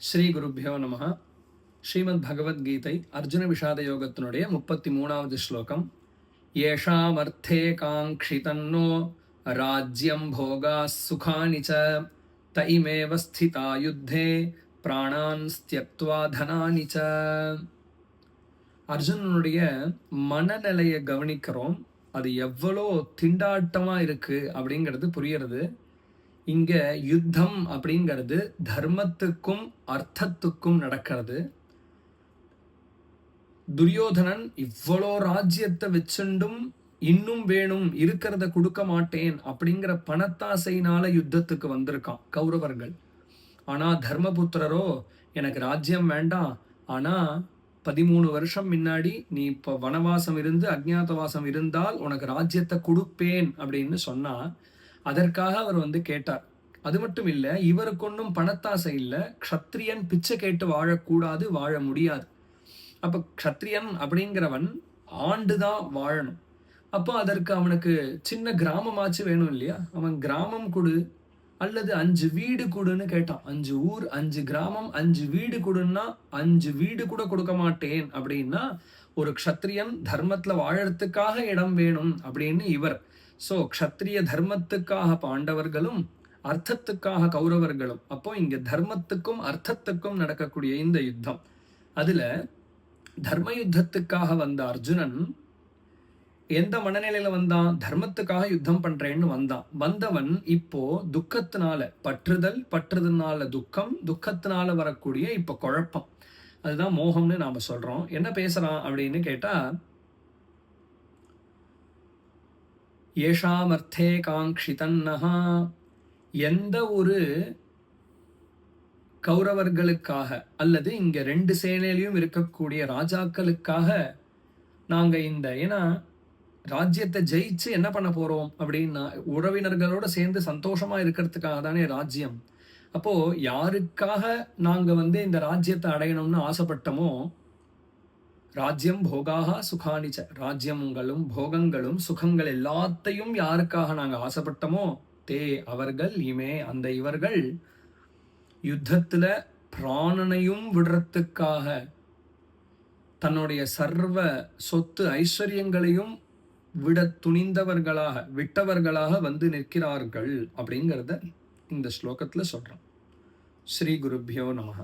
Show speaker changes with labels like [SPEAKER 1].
[SPEAKER 1] ஸ்ரீ குருப்பியோ நமः. ஸ்ரீமத் பகவத்கீதை அர்ஜுன விஷாத யோகத்தினுடைய 33வது ஸ்லோகம். ஏஷாமர்த்தே காங்க்ஷிதன்னோ ராஜ்யம் போகாஸ் சுகானி ச த இமேவ ஸ்திதா யுத்தே பிராணான் ஸ்த்யக்த்வா தனானி ச. அர்ஜுனனுடைய மனநிலையை கவனிக்கிறோம். அது எவ்வளோ திண்டாட்டமா இருக்கு அப்படிங்கிறது புரியறது. இங்க யுத்தம் அப்படிங்கிறது தர்மத்துக்கும் அர்த்தத்துக்கும் நடக்கிறது. துரியோதனன் இவ்வளோ ராஜ்யத்தை வச்சுண்டும் இன்னும் வேணும், இருக்கிறத கொடுக்க மாட்டேன் அப்படிங்கிற பணத்தாசையினால யுத்தத்துக்கு வந்திருக்கான் கௌரவர்கள். ஆனா தர்மபுத்திரரோ எனக்கு ராஜ்யம் வேண்டாம், ஆனா 13 வருஷம் முன்னாடி நீ இப்போ வனவாசம் இருந்து அஜ்ஞாதவாசம் இருந்தால் உனக்கு ராஜ்யத்தை கொடுப்பேன் அப்படின்னு சொன்னா அதற்காக அவர் கேட்டார். அது மட்டும் இல்லை, இவருக்கு ஒன்றும் பணத்தாசை இல்லை. க்ஷத்ரியன் பிச்சை கேட்டு வாழக்கூடாது, வாழ முடியாது. அப்போ க்ஷத்ரியன் அப்படிங்கிறவன் ஆண்டுதான் வாழணும். அப்போ அதற்கு அவனுக்கு சின்ன கிராமமாச்சு வேணும் இல்லையா? அவன் கிராமம் கொடு அல்லது 5 வீடு கொடுன்னு கேட்டான். 5 ஊர் 5 கிராமம் 5 வீடு கொடுன்னா 5 வீடு கூட கொடுக்க மாட்டேன் அப்படின்னா ஒரு க்ஷத்ரியன் தர்மத்துல வாழறதுக்காக இடம் வேணும் அப்படின்னு இவர். ஸோ க்ஷத்ரிய தர்மத்துக்காக பாண்டவர்களும் அர்த்தத்துக்காக கௌரவர்களும். அப்போ இங்க தர்மத்துக்கும் அர்த்தத்துக்கும் நடக்கக்கூடிய இந்த யுத்தம். அதுல தர்ம யுத்தத்துக்காக வந்த அர்ஜுனன் எந்த மனநிலையில வந்தான்? தர்மத்துக்காக யுத்தம் பண்றேன்னு வந்தான். வந்தவன் இப்போ துக்கத்தினால பற்றுதல்னால துக்கம், துக்கத்தினால வரக்கூடிய இப்ப குழப்பம், அதுதான் மோகம்னு நாம சொல்றோம். என்ன பேசுறான் அப்படின்னு கேட்டா, ஏஷாமர்த்தே காங்க்ஷிதன்னஹா, எந்த ஒரு கௌரவர்களுக்காக அல்லது இங்க 2 சேனையிலையும் இருக்கக்கூடிய ராஜாக்களுக்காக நாங்க ஏன்னா ராஜ்யத்தை ஜெயிச்சு என்ன பண்ண போறோம் அப்படின்னா உறவினர்களோட சேர்ந்து சந்தோஷமா இருக்கிறதுக்காக தானே ராஜ்யம். அப்போ யாருக்காக நாங்க இந்த ராஜ்யத்தை அடையணும்னு ஆசைப்பட்டோமோ, ராஜ்யம் போகாக சுகானிச்ச, ராஜ்யங்களும் போகங்களும் சுகங்கள் எல்லாத்தையும் யாருக்காக நாங்க ஆசைப்பட்டோமோ தே அவர்கள் இவர்கள் யுத்தத்துல பிராணனையும் விடுறதுக்காக தன்னுடைய சர்வ சொத்து ஐஸ்வர்யங்களையும் விட்டவர்களாக நிற்கிறார்கள் அப்படிங்கிறத இந்த ஸ்லோகத்துல சொல்றான். ஸ்ரீ குருப்பியோ நமஹ.